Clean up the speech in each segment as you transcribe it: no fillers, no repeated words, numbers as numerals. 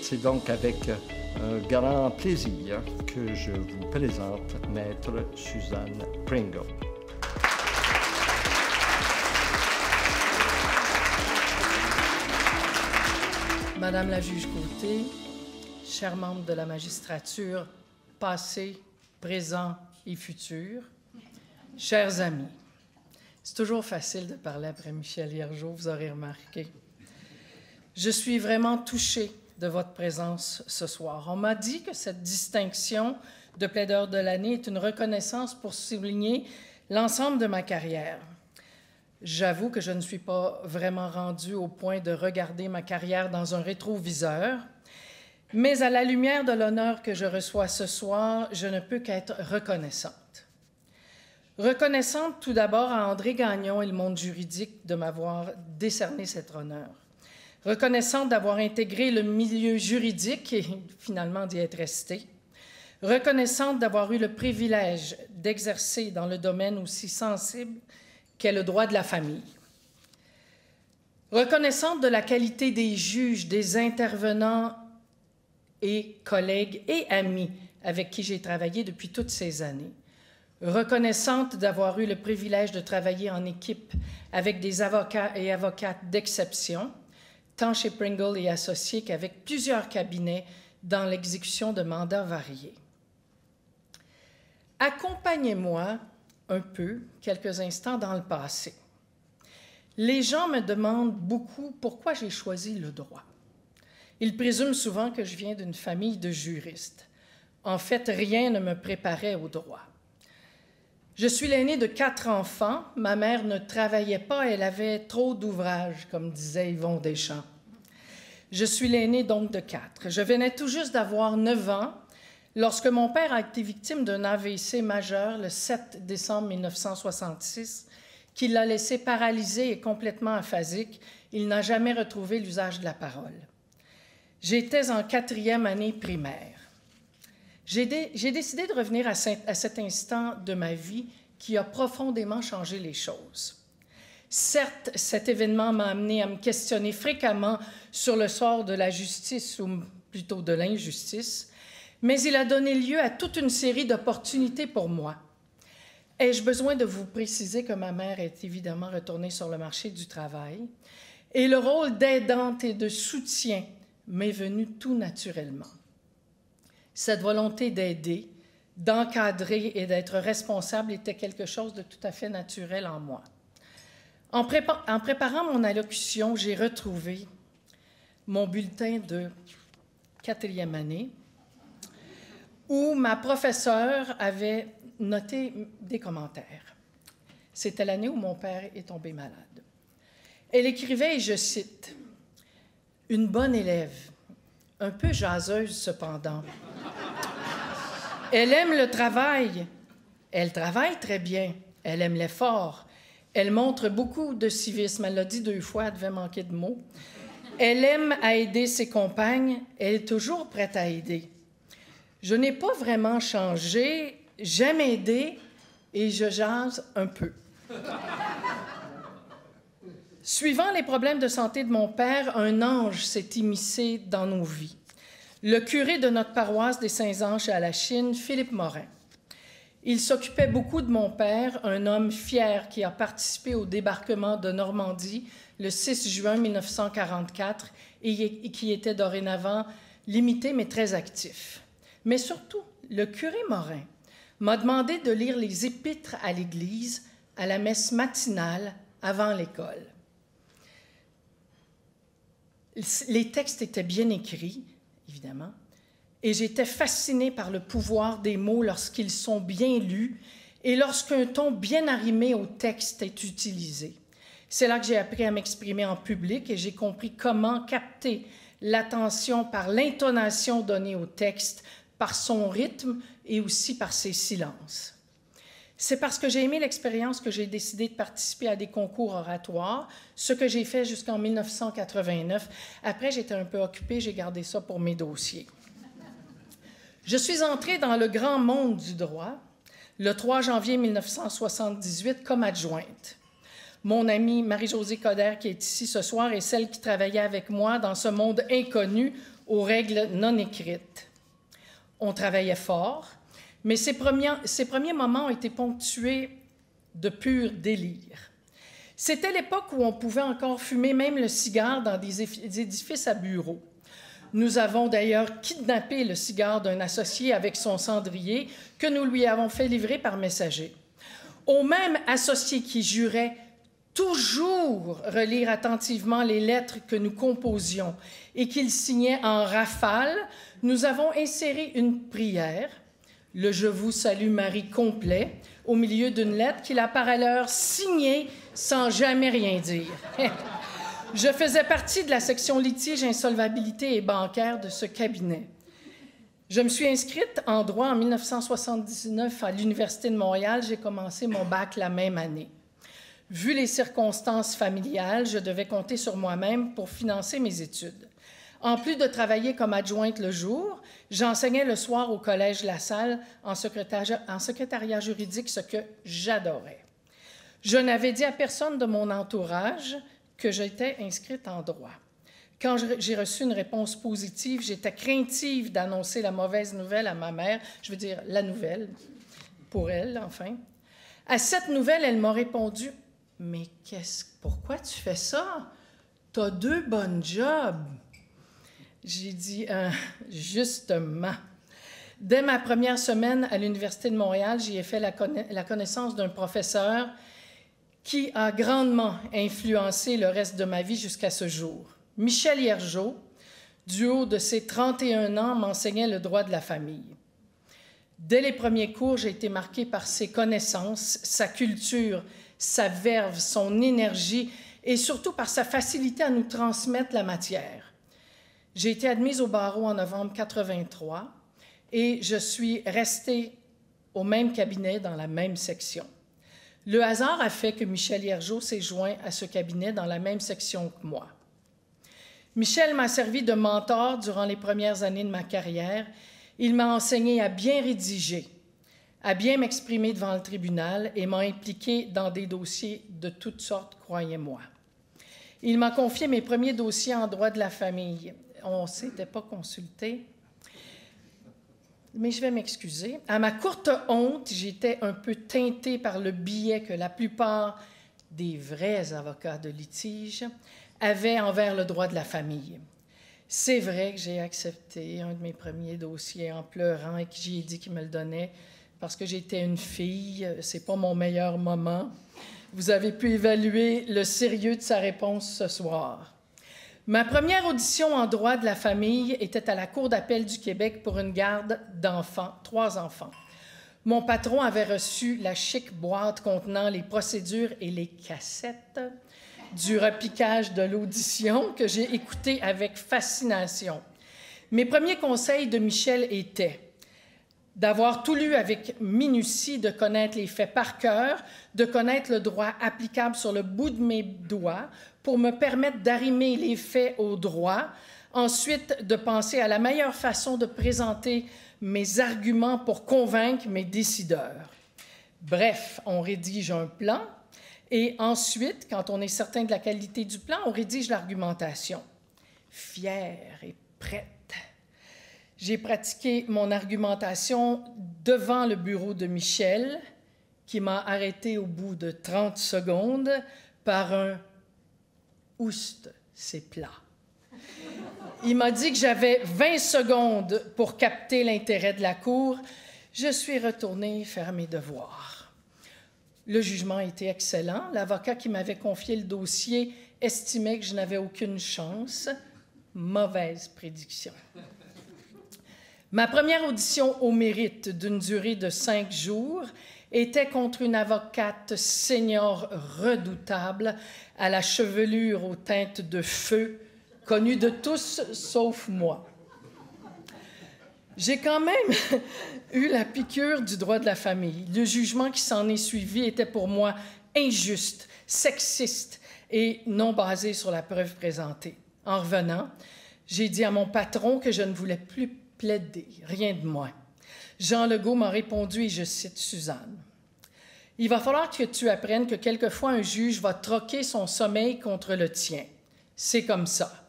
C'est donc avec un grand plaisir que je vous présente Maître Suzanne Pringle. Madame la juge Côté, chers membres de la magistrature, passé, présent et futur, chers amis, c'est toujours facile de parler après Michel Hiergeau, vous aurez remarqué. Je suis vraiment touchée de votre présence ce soir. On m'a dit que cette distinction de plaideur de l'année est une reconnaissance pour souligner l'ensemble de ma carrière. J'avoue que je ne suis pas vraiment rendue au point de regarder ma carrière dans un rétroviseur, mais à la lumière de l'honneur que je reçois ce soir, je ne peux qu'être reconnaissante. Reconnaissante tout d'abord à André Gagnon et le monde juridique de m'avoir décerné cet honneur. Reconnaissante d'avoir intégré le milieu juridique et finalement d'y être restée. Reconnaissante d'avoir eu le privilège d'exercer dans le domaine aussi sensible qu'est le droit de la famille. Reconnaissante de la qualité des juges, des intervenants et collègues et amis avec qui j'ai travaillé depuis toutes ces années. Reconnaissante d'avoir eu le privilège de travailler en équipe avec des avocats et avocates d'exception, tant chez Pringle et Associés qu'avec plusieurs cabinets dans l'exécution de mandats variés. Accompagnez-moi un peu, quelques instants dans le passé. Les gens me demandent beaucoup pourquoi j'ai choisi le droit. Ils présument souvent que je viens d'une famille de juristes. En fait, rien ne me préparait au droit. Je suis l'aînée de 4 enfants. Ma mère ne travaillait pas, elle avait trop d'ouvrages, comme disait Yvon Deschamps. Je suis l'aînée donc de 4. Je venais tout juste d'avoir 9 ans lorsque mon père a été victime d'un AVC majeur le 7 décembre 1966, qui l'a laissé paralysé et complètement aphasique. Il n'a jamais retrouvé l'usage de la parole. J'étais en 4e année primaire. J'ai décidé de revenir à cet instant de ma vie qui a profondément changé les choses. Certes, cet événement m'a amené à me questionner fréquemment sur le sort de la justice, ou plutôt de l'injustice, mais il a donné lieu à toute une série d'opportunités pour moi. Ai-je besoin de vous préciser que ma mère est évidemment retournée sur le marché du travail et le rôle d'aidante et de soutien m'est venu tout naturellement. Cette volonté d'aider, d'encadrer et d'être responsable était quelque chose de tout à fait naturel en moi. En préparant mon allocution, j'ai retrouvé mon bulletin de 4e année où ma professeure avait noté des commentaires. C'était l'année où mon père est tombé malade. Elle écrivait, et je cite, « Une bonne élève, un peu jaseuse cependant. Elle aime le travail. Elle travaille très bien. Elle aime l'effort. Elle montre beaucoup de civisme. » Elle l'a dit 2 fois, elle devait manquer de mots. Elle aime à aider ses compagnes. Elle est toujours prête à aider. Je n'ai pas vraiment changé. J'aime aider et je jase un peu. Suivant les problèmes de santé de mon père, un ange s'est immiscé dans nos vies. Le curé de notre paroisse des Saints-Anges à la Chine, Philippe Morin. Il s'occupait beaucoup de mon père, un homme fier qui a participé au débarquement de Normandie le 6 juin 1944 et qui était dorénavant limité mais très actif. Mais surtout, le curé Morin m'a demandé de lire les épîtres à l'Église à la messe matinale avant l'école. Les textes étaient bien écrits, évidemment, et j'étais fascinée par le pouvoir des mots lorsqu'ils sont bien lus et lorsqu'un ton bien arrimé au texte est utilisé. C'est là que j'ai appris à m'exprimer en public et j'ai compris comment capter l'attention par l'intonation donnée au texte, par son rythme et aussi par ses silences. C'est parce que j'ai aimé l'expérience que j'ai décidé de participer à des concours oratoires, ce que j'ai fait jusqu'en 1989. Après, j'étais un peu occupée, j'ai gardé ça pour mes dossiers. Je suis entrée dans le grand monde du droit le 3 janvier 1978 comme adjointe. Mon amie Marie-Josée Coder, qui est ici ce soir, est celle qui travaillait avec moi dans ce monde inconnu aux règles non écrites. On travaillait fort, mais ces premiers moments ont été ponctués de pur délire. C'était l'époque où on pouvait encore fumer même le cigare dans des édifices à bureaux. Nous avons d'ailleurs kidnappé le cigare d'un associé avec son cendrier que nous lui avons fait livrer par messager. Au même associé qui jurait toujours relire attentivement les lettres que nous composions et qu'il signait en rafale, nous avons inséré une prière, le « Je vous salue Marie » complet, au milieu d'une lettre qu'il a par ailleurs signée sans jamais rien dire. Je faisais partie de la section litige, insolvabilité et bancaire de ce cabinet. Je me suis inscrite en droit en 1979 à l'Université de Montréal. J'ai commencé mon bac la même année. Vu les circonstances familiales, je devais compter sur moi-même pour financer mes études. En plus de travailler comme adjointe le jour, j'enseignais le soir au Collège La Salle en secrétariat juridique, ce que j'adorais. Je n'avais dit à personne de mon entourage que j'étais inscrite en droit. Quand j'ai reçu une réponse positive, j'étais craintive d'annoncer la mauvaise nouvelle à ma mère, je veux dire la nouvelle, pour elle, enfin. À cette nouvelle, elle m'a répondu « Mais pourquoi tu fais ça? T'as 2 bonnes jobs. » J'ai dit « Justement. » Dès ma première semaine à l'Université de Montréal, j'y ai fait la connaissance d'un professeur qui a grandement influencé le reste de ma vie jusqu'à ce jour. Michel Hiergeau, du haut de ses 31 ans, m'enseignait le droit de la famille. Dès les premiers cours, j'ai été marquée par ses connaissances, sa culture, sa verve, son énergie et surtout par sa facilité à nous transmettre la matière. J'ai été admise au barreau en novembre 1983 et je suis restée au même cabinet dans la même section. Le hasard a fait que Michel Hiergeau s'est joint à ce cabinet dans la même section que moi. Michel m'a servi de mentor durant les premières années de ma carrière. Il m'a enseigné à bien rédiger, à bien m'exprimer devant le tribunal et m'a impliqué dans des dossiers de toutes sortes, croyez-moi. Il m'a confié mes premiers dossiers en droit de la famille. On ne s'était pas consulté, mais je vais m'excuser. À ma courte honte, j'étais un peu teintée par le biais que la plupart des vrais avocats de litige avaient envers le droit de la famille. C'est vrai que j'ai accepté un de mes premiers dossiers en pleurant et que j'ai dit qu'il me le donnait parce que j'étais une fille. C'est pas mon meilleur moment. Vous avez pu évaluer le sérieux de sa réponse ce soir. Ma première audition en droit de la famille était à la Cour d'appel du Québec pour une garde d'enfants, 3 enfants. Mon patron avait reçu la chic boîte contenant les procédures et les cassettes du repiquage de l'audition que j'ai écouté avec fascination. Mes premiers conseils de Michel étaient d'avoir tout lu avec minutie, de connaître les faits par cœur, de connaître le droit applicable sur le bout de mes doigts pour me permettre d'arrimer les faits au droit, ensuite de penser à la meilleure façon de présenter mes arguments pour convaincre mes décideurs. Bref, on rédige un plan, et ensuite, quand on est certain de la qualité du plan, on rédige l'argumentation. Fière et prête. J'ai pratiqué mon argumentation devant le bureau de Michel, qui m'a arrêté au bout de 30 secondes par un « Oust, c'est plat ». Il m'a dit que j'avais 20 secondes pour capter l'intérêt de la cour. Je suis retournée faire mes devoirs. Le jugement a été excellent. L'avocat qui m'avait confié le dossier estimait que je n'avais aucune chance. Mauvaise prédiction. Ma première audition au mérite d'une durée de 5 jours était contre une avocate senior redoutable à la chevelure aux teintes de feu, connue de tous sauf moi. J'ai quand même eu la piqûre du droit de la famille. Le jugement qui s'en est suivi était pour moi injuste, sexiste et non basé sur la preuve présentée. En revenant, j'ai dit à mon patron que je ne voulais plus plaider, rien de moins. Jean Legault m'a répondu, et je cite Suzanne, « Il va falloir que tu apprennes que quelquefois un juge va troquer son sommeil contre le tien. C'est comme ça.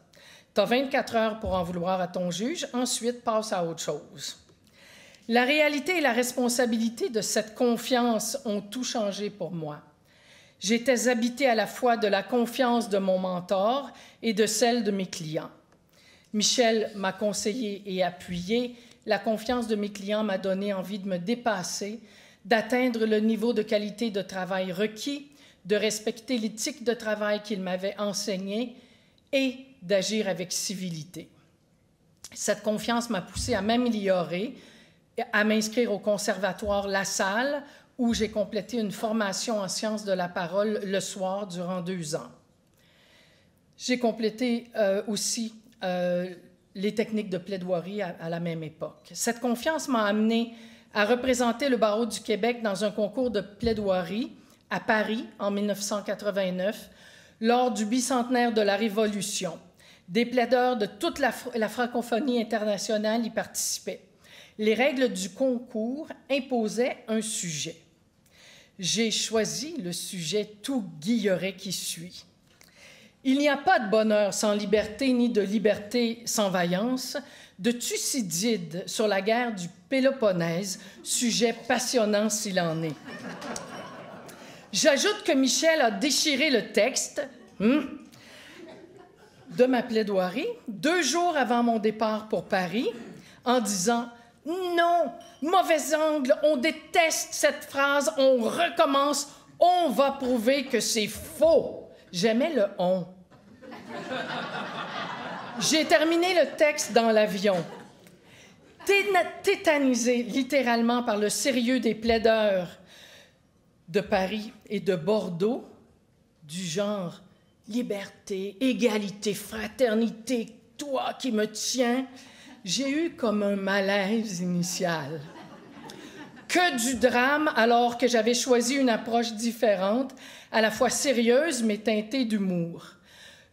Tu as 24 heures pour en vouloir à ton juge, ensuite passe à autre chose. La réalité et la responsabilité de cette confiance ont tout changé pour moi. J'étais habitée à la fois de la confiance de mon mentor et de celle de mes clients. Michel m'a conseillé et appuyé. La confiance de mes clients m'a donné envie de me dépasser, d'atteindre le niveau de qualité de travail requis, de respecter l'éthique de travail qu'il m'avait enseignée et d'agir avec civilité. Cette confiance m'a poussé à m'améliorer, à m'inscrire au Conservatoire La Salle, où j'ai complété une formation en sciences de la parole le soir durant 2 ans. J'ai complété aussi les techniques de plaidoirie à la même époque. Cette confiance m'a amené à représenter le barreau du Québec dans un concours de plaidoirie à Paris en 1989, lors du bicentenaire de la Révolution. Des plaideurs de toute la francophonie internationale y participaient. Les règles du concours imposaient un sujet. J'ai choisi le sujet tout guilleret qui suit. Il n'y a pas de bonheur sans liberté, ni de liberté sans vaillance, de Thucydide sur la guerre du Péloponnèse, sujet passionnant s'il en est. J'ajoute que Michel a déchiré le texte de ma plaidoirie 2 jours avant mon départ pour Paris, en disant « Non, mauvais angle, on déteste cette phrase, on recommence, on va prouver que c'est faux. » J'aimais le « on ». J'ai terminé le texte dans l'avion. Tétanisé littéralement par le sérieux des plaideurs de Paris et de Bordeaux, du genre « liberté, égalité, fraternité, toi qui me tiens », j'ai eu comme un malaise initial. Que du drame alors que j'avais choisi une approche différente, à la fois sérieuse mais teintée d'humour.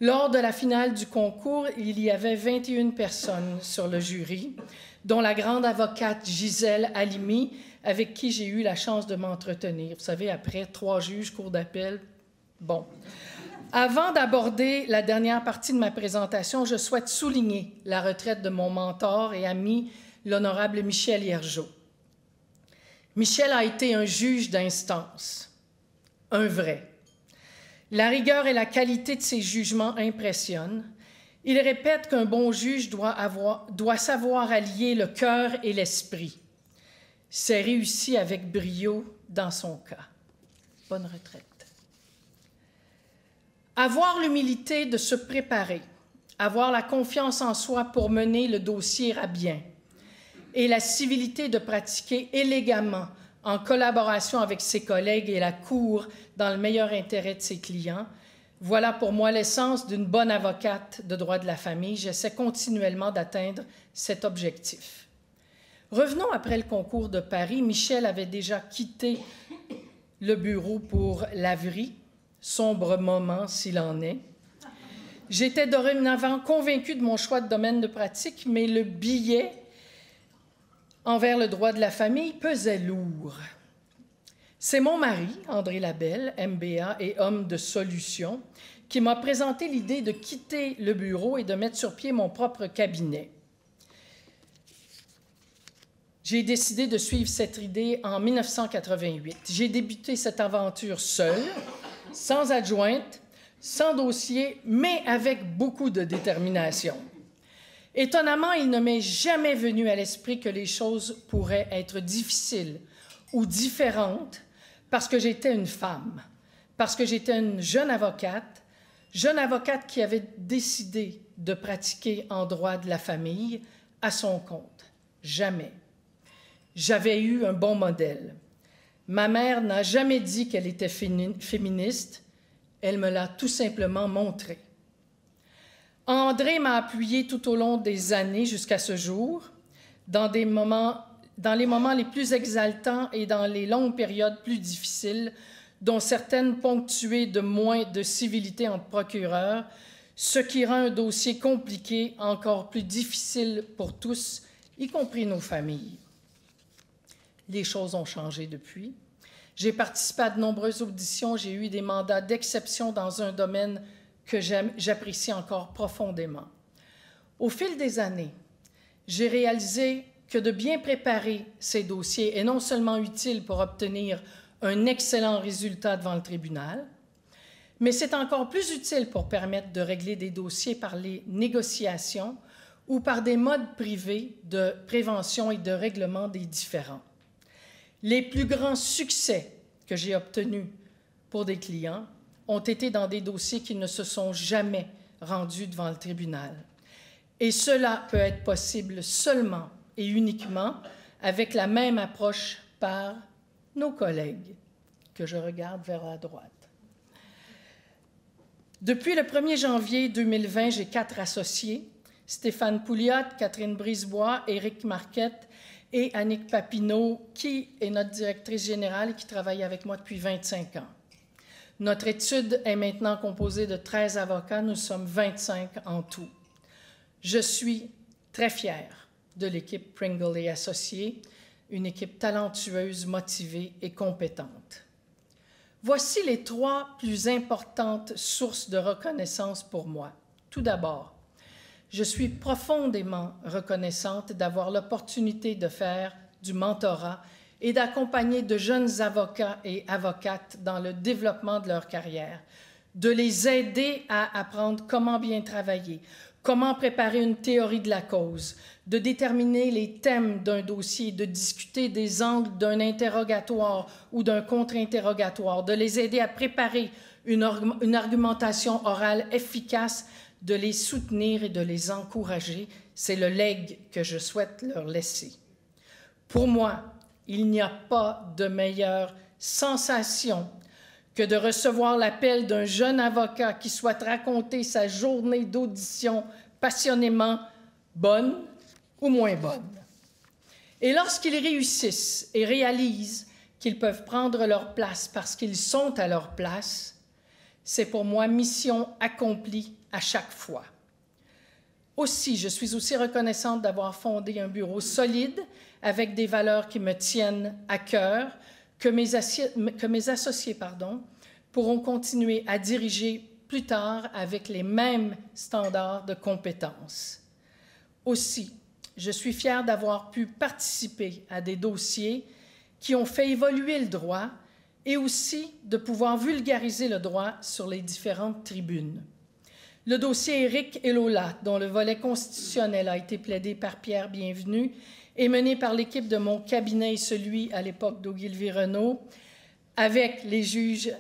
Lors de la finale du concours, il y avait 21 personnes sur le jury, dont la grande avocate Gisèle Halimi, avec qui j'ai eu la chance de m'entretenir. Vous savez, après 3 juges, cour d'appel, bon. Avant d'aborder la dernière partie de ma présentation, je souhaite souligner la retraite de mon mentor et ami, l'honorable Michel Hiergeau. Michel a été un juge d'instance, un vrai. La rigueur et la qualité de ses jugements impressionnent. Il répète qu'un bon juge doit savoir allier le cœur et l'esprit. C'est réussi avec brio dans son cas. Bonne retraite. Avoir l'humilité de se préparer, avoir la confiance en soi pour mener le dossier à bien et la civilité de pratiquer élégamment en collaboration avec ses collègues et la cour dans le meilleur intérêt de ses clients, voilà pour moi l'essence d'une bonne avocate de droit de la famille. J'essaie continuellement d'atteindre cet objectif. Revenons après le concours de Paris. Michel avait déjà quitté le bureau pour Laverie, sombre moment s'il en est. J'étais dorénavant convaincue de mon choix de domaine de pratique, mais le billet envers le droit de la famille pesait lourd. C'est mon mari, André Labelle, MBA et homme de solution, qui m'a présenté l'idée de quitter le bureau et de mettre sur pied mon propre cabinet. J'ai décidé de suivre cette idée en 1988. J'ai débuté cette aventure seule, sans adjointe, sans dossier, mais avec beaucoup de détermination. Étonnamment, il ne m'est jamais venu à l'esprit que les choses pourraient être difficiles ou différentes parce que j'étais une femme, parce que j'étais une jeune avocate qui avait décidé de pratiquer en droit de la famille à son compte. Jamais. J'avais eu un bon modèle. Ma mère n'a jamais dit qu'elle était féministe, elle me l'a tout simplement montré. André m'a appuyé tout au long des années jusqu'à ce jour, dans les moments les plus exaltants et dans les longues périodes plus difficiles, dont certaines ponctuées de moins de civilité entre procureurs, ce qui rend un dossier compliqué encore plus difficile pour tous, y compris nos familles. Les choses ont changé depuis. J'ai participé à de nombreuses auditions, j'ai eu des mandats d'exception dans un domaine que j'apprécie encore profondément. Au fil des années, j'ai réalisé que de bien préparer ces dossiers est non seulement utile pour obtenir un excellent résultat devant le tribunal, mais c'est encore plus utile pour permettre de régler des dossiers par les négociations ou par des modes privés de prévention et de règlement des différends. Les plus grands succès que j'ai obtenus pour des clients ont été dans des dossiers qui ne se sont jamais rendus devant le tribunal. Et cela peut être possible seulement et uniquement avec la même approche par nos collègues, que je regarde vers la droite. Depuis le 1er janvier 2020, j'ai 4 associés, Stéphane Pouliot, Catherine Brisebois, Éric Marquette et Annick Papineau, qui est notre directrice générale et qui travaille avec moi depuis 25 ans. Notre étude est maintenant composée de 13 avocats, nous sommes 25 en tout. Je suis très fière de l'équipe Pringle et Associés, une équipe talentueuse, motivée et compétente. Voici les 3 plus importantes sources de reconnaissance pour moi. Tout d'abord, je suis profondément reconnaissante d'avoir l'opportunité de faire du mentorat et d'accompagner de jeunes avocats et avocates dans le développement de leur carrière, de les aider à apprendre comment bien travailler, comment préparer une théorie de la cause, de déterminer les thèmes d'un dossier, de discuter des angles d'un interrogatoire ou d'un contre-interrogatoire, de les aider à préparer une argumentation orale efficace, de les soutenir et de les encourager. C'est le legs que je souhaite leur laisser. Pour moi, il n'y a pas de meilleure sensation que de recevoir l'appel d'un jeune avocat qui souhaite raconter sa journée d'audition passionnément bonne ou moins bonne. Et lorsqu'ils réussissent et réalisent qu'ils peuvent prendre leur place parce qu'ils sont à leur place, c'est pour moi mission accomplie à chaque fois. Aussi, je suis aussi reconnaissante d'avoir fondé un bureau solide avec des valeurs qui me tiennent à cœur, que mes associés pourront continuer à diriger plus tard avec les mêmes standards de compétences. Aussi, je suis fière d'avoir pu participer à des dossiers qui ont fait évoluer le droit et aussi de pouvoir vulgariser le droit sur les différentes tribunes. Le dossier Éric et Lola, dont le volet constitutionnel a été plaidé par Pierre Bienvenu, est mené par l'équipe de mon cabinet et celui à l'époque d'Ogilvy Renault, avec les juges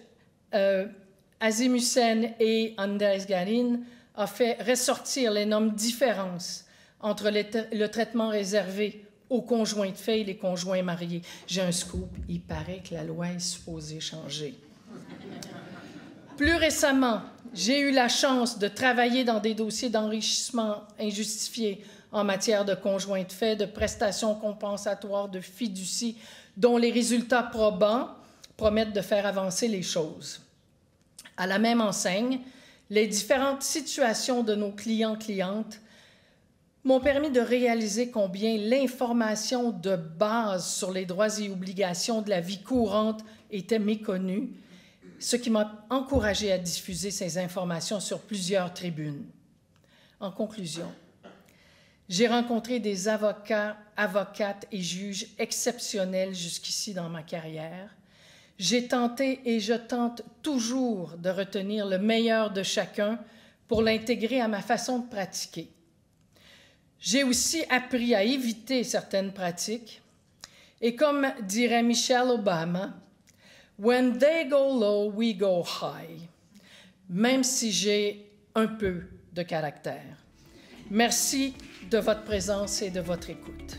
Azim Hussein et Andrés Garin, a fait ressortir l'énorme différence entre le traitement réservé aux conjoints de fait et les conjoints mariés. J'ai un scoop, il paraît que la loi est supposée changer. Plus récemment, j'ai eu la chance de travailler dans des dossiers d'enrichissement injustifié en matière de conjoints de fait, de prestations compensatoires, de fiducie, dont les résultats probants promettent de faire avancer les choses. À la même enseigne, les différentes situations de nos clients-clientes m'ont permis de réaliser combien l'information de base sur les droits et obligations de la vie courante était méconnue, ce qui m'a encouragé à diffuser ces informations sur plusieurs tribunes. En conclusion, j'ai rencontré des avocats, avocates et juges exceptionnels jusqu'ici dans ma carrière. J'ai tenté et je tente toujours de retenir le meilleur de chacun pour l'intégrer à ma façon de pratiquer. J'ai aussi appris à éviter certaines pratiques et comme dirait Michelle Obama, « When they go low, we go high », même si j'ai un peu de caractère. Merci de votre présence et de votre écoute.